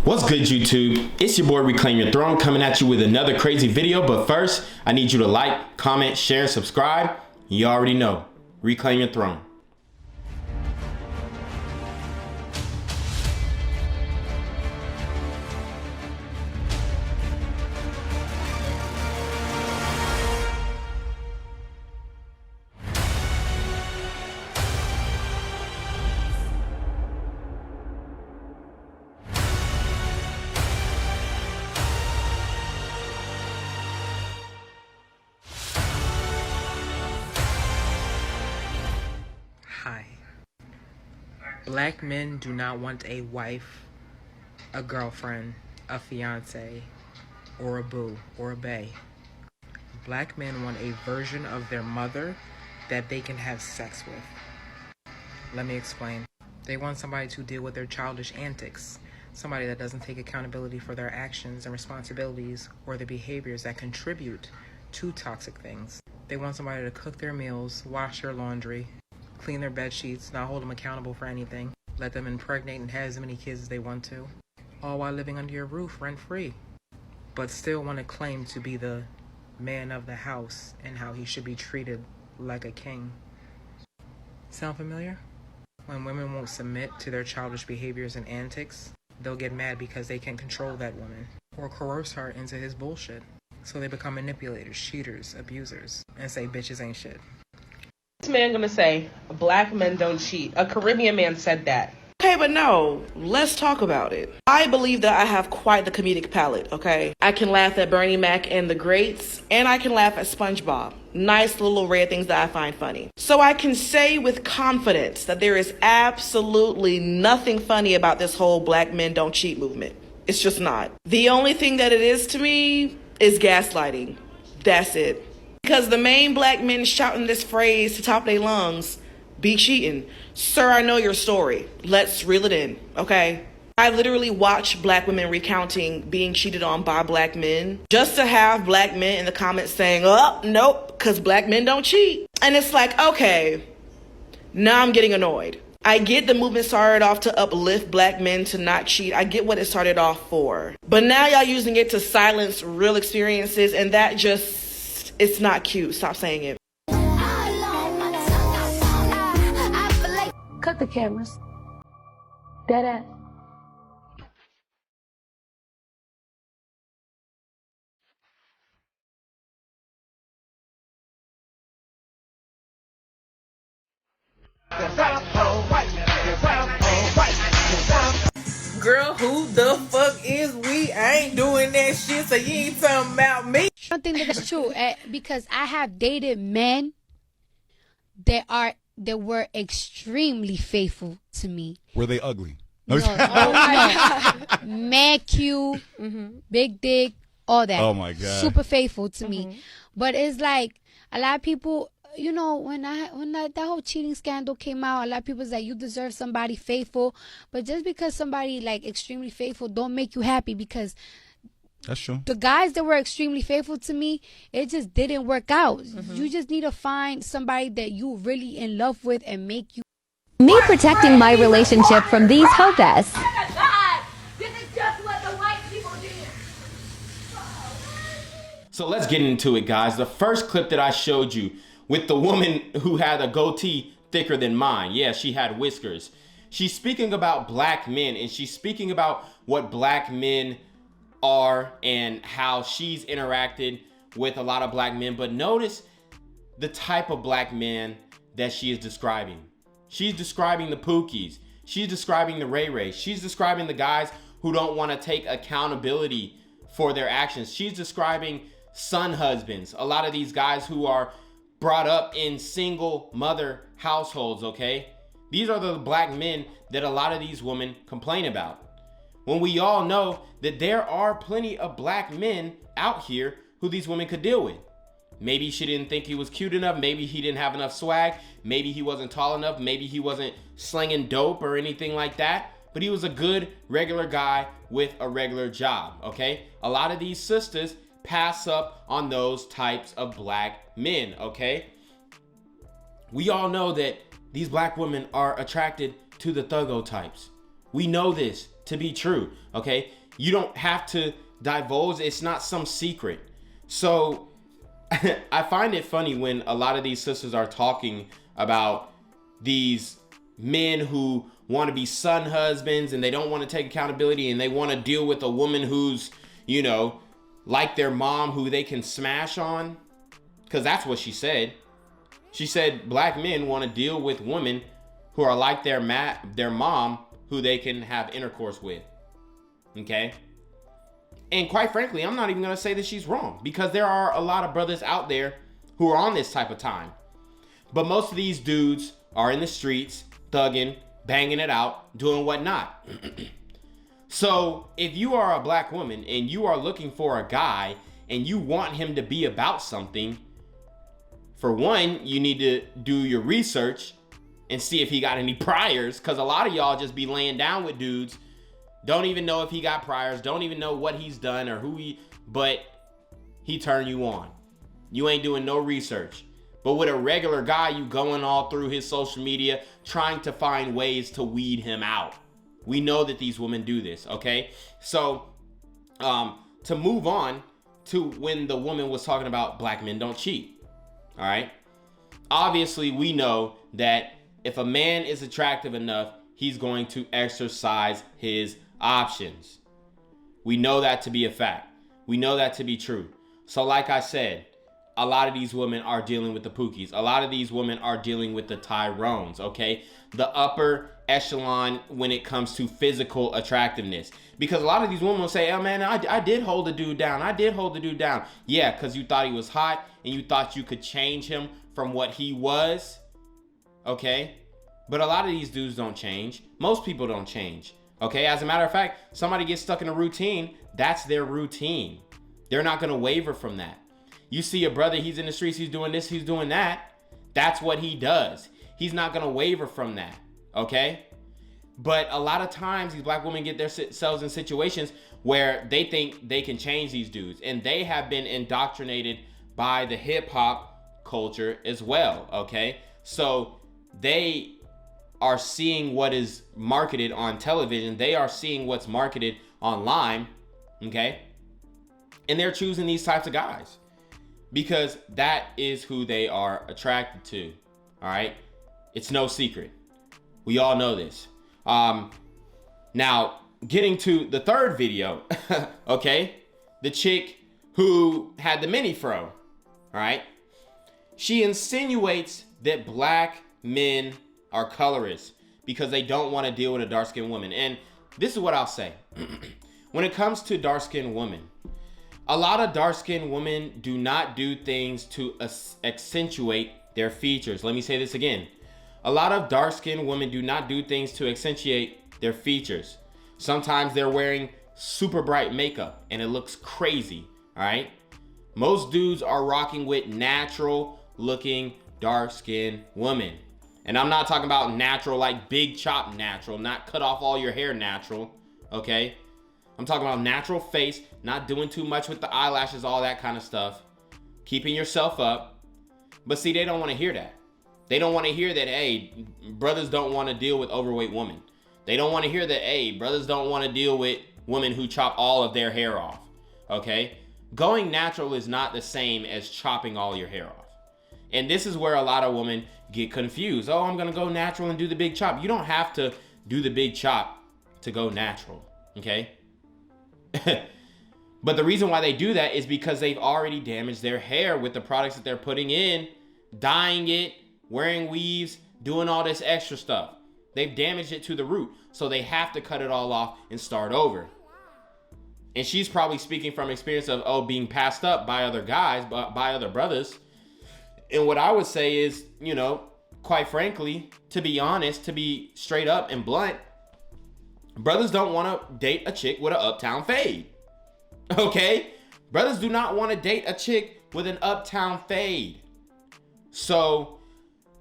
What's good, YouTube? It's your boy Reclaim Your Throne coming at you with another crazy video, but first I need you to like, comment, share, subscribe. You already know, Reclaim Your Throne. Hi. Black men do not want a wife, a girlfriend, a fiance, or a boo, or a bae. Black men want a version of their mother that they can have sex with. Let me explain. They want somebody to deal with their childish antics. Somebody that doesn't take accountability for their actions and responsibilities or the behaviors that contribute to toxic things. They want somebody to cook their meals, wash their laundry, clean their bed sheets, not hold them accountable for anything, let them impregnate and have as many kids as they want to, all while living under your roof rent-free, but still want to claim to be the man of the house and how he should be treated like a king. Sound familiar? When women won't submit to their childish behaviors and antics, they'll get mad because they can't control that woman or coerce her into his bullshit. So they become manipulators, cheaters, abusers, and say bitches ain't shit. This man gonna say black men don't cheat. A Caribbean man said that. Okay, but no, let's talk about it. I believe that I have quite the comedic palate, okay? I can laugh at Bernie Mac and the Greats, and I can laugh at SpongeBob. Nice little rare things that I find funny. So I can say with confidence that there is absolutely nothing funny about this whole black men don't cheat movement. It's just not. The only thing that it is to me is gaslighting. That's it. Because the main black men shouting this phrase to top of their lungs, be cheating. Sir, I know your story. Let's reel it in, okay? I literally watch black women recounting being cheated on by black men just to have black men in the comments saying, oh, nope, because black men don't cheat. And it's like, okay, now I'm getting annoyed. I get the movement started off to uplift black men to not cheat. I get what it started off for. But now y'all using it to silence real experiences, and that just, it's not cute. Stop saying it. Cut the cameras. Dead ass. Girl, who the fuck is we? I ain't doing that shit, so you ain't talking about me. I don't think that's true because I have dated men that were extremely faithful to me. Were they ugly? No, mad cute, big dick, all that. Oh my God. Super faithful to me. But it's like a lot of people, you know, when that whole cheating scandal came out, a lot of people was like, you deserve somebody faithful. But just because somebody like extremely faithful don't make you happy, because that's true. the guys that were extremely faithful to me, it just didn't work out. You just need to find somebody that you really in love with and make you. Me protecting my relationship from these hopests. So let's get into it, guys. The first clip that I showed you with the woman who had a goatee thicker than mine. Yeah, she had whiskers. She's speaking about black men, and she's speaking about what black men are and how she's interacted with a lot of black men. But notice the type of black men that she is describing. She's describing the Pookies. She's describing the Ray Rays. She's describing the guys who don't want to take accountability for their actions. She's describing son husbands. A lot of these guys who are brought up in single mother households, okay? These are the black men that a lot of these women complain about. When we all know that there are plenty of black men out here who these women could deal with. Maybe she didn't think he was cute enough. Maybe he didn't have enough swag. Maybe he wasn't tall enough. Maybe he wasn't slinging dope or anything like that. But he was a good, regular guy with a regular job, okay? A lot of these sisters pass up on those types of black men, okay? We all know that these black women are attracted to the thuggo types. We know this. to be true, okay? You don't have to divulge. It's not some secret. So I find it funny when a lot of these sisters are talking about these men who want to be son husbands and they don't want to take accountability and they want to deal with a woman who's, you know, like their mom who they can smash on. Because that's what she said. She said black men want to deal with women who are like their mom who they can have intercourse with. Okay? And quite frankly, I'm not even going to say that she's wrong, because there are a lot of brothers out there who are on this type of time. But most of these dudes are in the streets, thugging, banging it out, doing whatnot. So if you are a black woman and you are looking for a guy and you want him to be about something, for one, you need to do your research and see if he got any priors, because a lot of y'all just be laying down with dudes, don't even know if he got priors, don't even know what he's done or but he turned you on. You ain't doing no research. But with a regular guy, you going all through his social media, trying to find ways to weed him out. We know that these women do this, okay? So, to move on to when the woman was talking about black men don't cheat, all right? Obviously, we know that if a man is attractive enough, he's going to exercise his options. We know that to be a fact. We know that to be true. So like I said, a lot of these women are dealing with the Pookies. A lot of these women are dealing with the Tyrones, okay? The upper echelon when it comes to physical attractiveness. Because a lot of these women will say, oh man, I did hold the dude down. I did hold the dude down. Yeah, because you thought he was hot and you thought you could change him from what he was, okay? But a lot of these dudes don't change. Most people don't change, okay? As a matter of fact, somebody gets stuck in a routine, that's their routine. They're not gonna waver from that. You see a brother, he's in the streets, he's doing this, he's doing that. That's what he does. He's not gonna waver from that, okay? But a lot of times these black women get themselves in situations where they think they can change these dudes, and they have been indoctrinated by the hip hop culture as well, okay? So they are seeing what is marketed on television. They are seeing what's marketed online, okay? And they're choosing these types of guys because that is who they are attracted to, all right? It's no secret. We all know this. Now, getting to the third video, okay? The chick who had the mini fro, all right? She insinuates that black men are colorists because they don't want to deal with a dark-skinned woman. And this is what I'll say. When it comes to dark-skinned women, a lot of dark-skinned women do not do things to accentuate their features. Let me say this again. A lot of dark-skinned women do not do things to accentuate their features. Sometimes they're wearing super bright makeup and it looks crazy, all right? Most dudes are rocking with natural-looking dark-skinned women. And I'm not talking about natural, like big chop natural, not cut off all your hair natural, okay? I'm talking about natural face, not doing too much with the eyelashes, all that kind of stuff. Keeping yourself up. But see, they don't want to hear that. They don't want to hear that, hey, brothers don't want to deal with overweight women. They don't want to hear that, hey, brothers don't want to deal with women who chop all of their hair off, okay? Going natural is not the same as chopping all your hair off. And this is where a lot of women get confused. Oh, I'm going to go natural and do the big chop. You don't have to do the big chop to go natural, okay? But the reason why they do that is because they've already damaged their hair with the products that they're putting in, dyeing it, wearing weaves, doing all this extra stuff. They've damaged it to the root. So they have to cut it all off and start over. And she's probably speaking from experience of, being passed up by other guys, by other brothers. And what I would say is, you know, quite frankly, to be honest, to be straight up and blunt, brothers don't want to date a chick with an uptown fade. Okay? Brothers do not want to date a chick with an uptown fade. So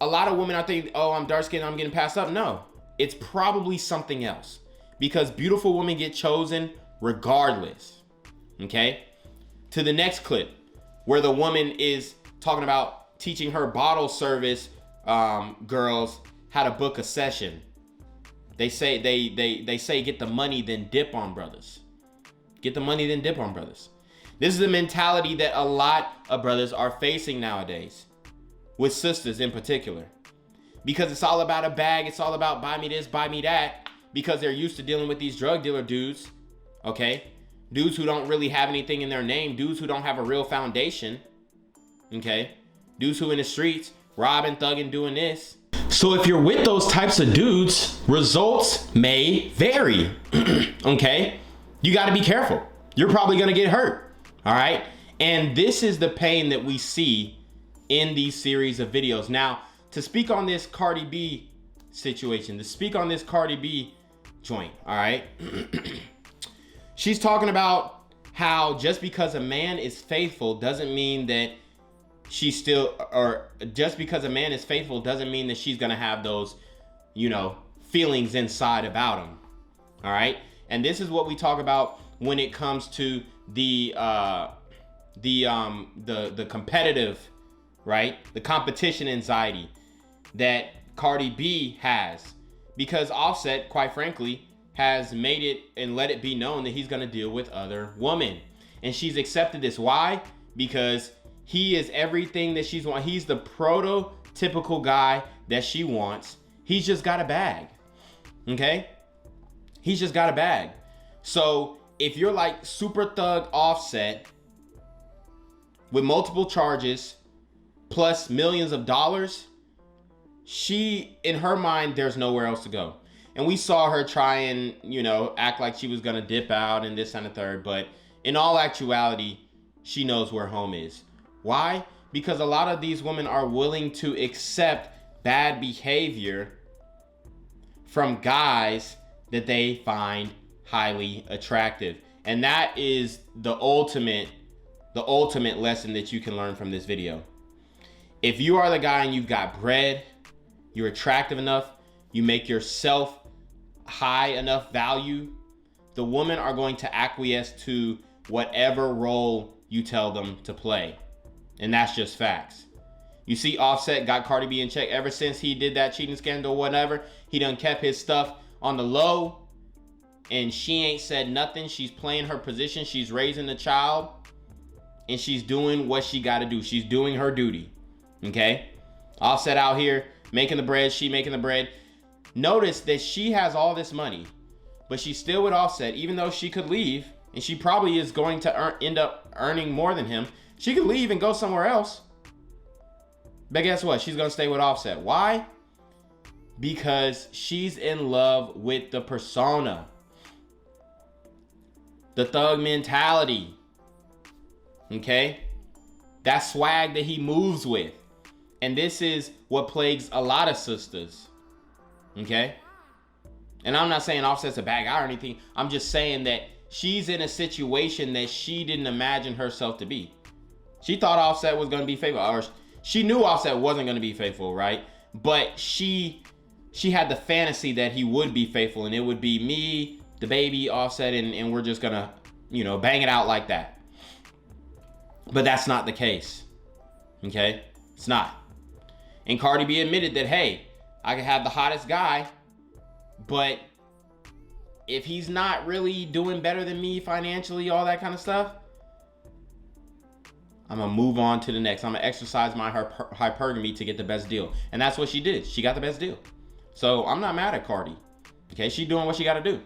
a lot of women are thinking, oh, I'm dark skinned, I'm getting passed up. No, it's probably something else, because beautiful women get chosen regardless. Okay? To the next clip where the woman is talking about teaching her bottle service girls how to book a session. They say they say get the money then dip on brothers. Get the money then dip on brothers. This is the mentality that a lot of brothers are facing nowadays, with sisters in particular. Because it's all about a bag, it's all about buy me this, buy me that, because they're used to dealing with these drug dealer dudes, okay? Dudes who don't really have anything in their name, dudes who don't have a real foundation, okay? Dudes who in the streets, robbing, thugging, doing this. So if you're with those types of dudes, results may vary, okay? You gotta be careful. You're probably gonna get hurt, all right? And this is the pain that we see in these series of videos. Now, to speak on this Cardi B situation, to speak on this Cardi B joint, all right? She's talking about how just because a man is faithful doesn't mean that she's still, or just because a man is faithful doesn't mean that she's gonna have those, you know, feelings inside about him, all right? And this is what we talk about when it comes to the competitive, right? The competition anxiety that Cardi B has, because Offset, quite frankly, has made it and let it be known that he's gonna deal with other women. And she's accepted this. Why? Because he is everything that she's want. He's the prototypical guy that she wants. He's just got a bag, okay? He's just got a bag. So if you're like super thug Offset with multiple charges plus millions of dollars, she, in her mind, there's nowhere else to go. And we saw her try and, you know, act like she was gonna dip out and this and the third, but in all actuality, she knows where home is. Why? Because a lot of these women are willing to accept bad behavior from guys that they find highly attractive. And that is the ultimate lesson that you can learn from this video. If you are the guy and you've got bread, you're attractive enough, you make yourself high enough value, the women are going to acquiesce to whatever role you tell them to play. And that's just facts. You see, Offset got Cardi B in check ever since he did that cheating scandal or whatever. He done kept his stuff on the low, and she ain't said nothing. She's playing her position. She's raising the child, and she's doing what she got to do. She's doing her duty, okay? Offset out here making the bread. She making the bread. Notice that she has all this money, but she's still with Offset, even though she could leave, and she probably is going to end up earning more than him. She could leave and go somewhere else. But guess what? She's going to stay with Offset. Why? Because she's in love with the persona. The thug mentality. Okay? That swag that he moves with. And this is what plagues a lot of sisters. Okay? And I'm not saying Offset's a bad guy or anything. I'm just saying that she's in a situation that she didn't imagine herself to be. She thought Offset was going to be faithful. Or she knew Offset wasn't going to be faithful, right? But she had the fantasy that he would be faithful, and it would be me, the baby, Offset, and we're just going to, you know, bang it out like that. But that's not the case. Okay? It's not. And Cardi B admitted that, hey, I can have the hottest guy, but if he's not really doing better than me financially, all that kind of stuff, I'm gonna move on to the next. I'm gonna exercise my hypergamy to get the best deal. And that's what she did. She got the best deal. So I'm not mad at Cardi. Okay, she's doing what she gotta do.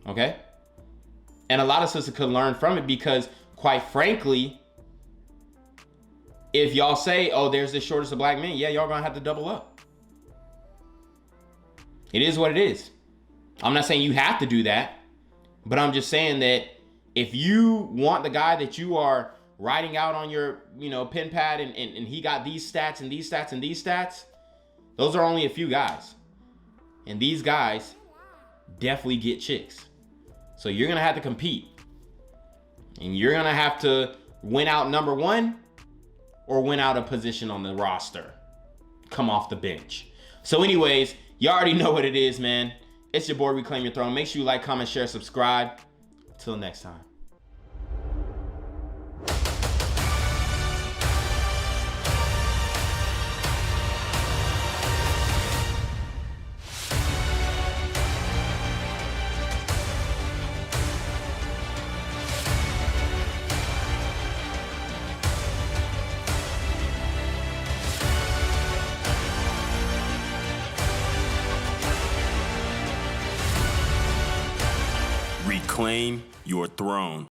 Okay? And a lot of sisters could learn from it because, quite frankly, if y'all say, oh, there's the shortest of black men, yeah, y'all gonna have to double up. It is what it is. I'm not saying you have to do that, but I'm just saying that if you want the guy that you are writing out on your, you know, pen pad and he got these stats and these stats and these stats, those are only a few guys. And these guys definitely get chicks. So you're gonna have to compete. And you're gonna have to win out number one or win out a position on the roster. Come off the bench. So anyways, you already know what it is, man. It's your boy, Reclaim Your Throne. Make sure you like, comment, share, subscribe. Till next time. claim your throne.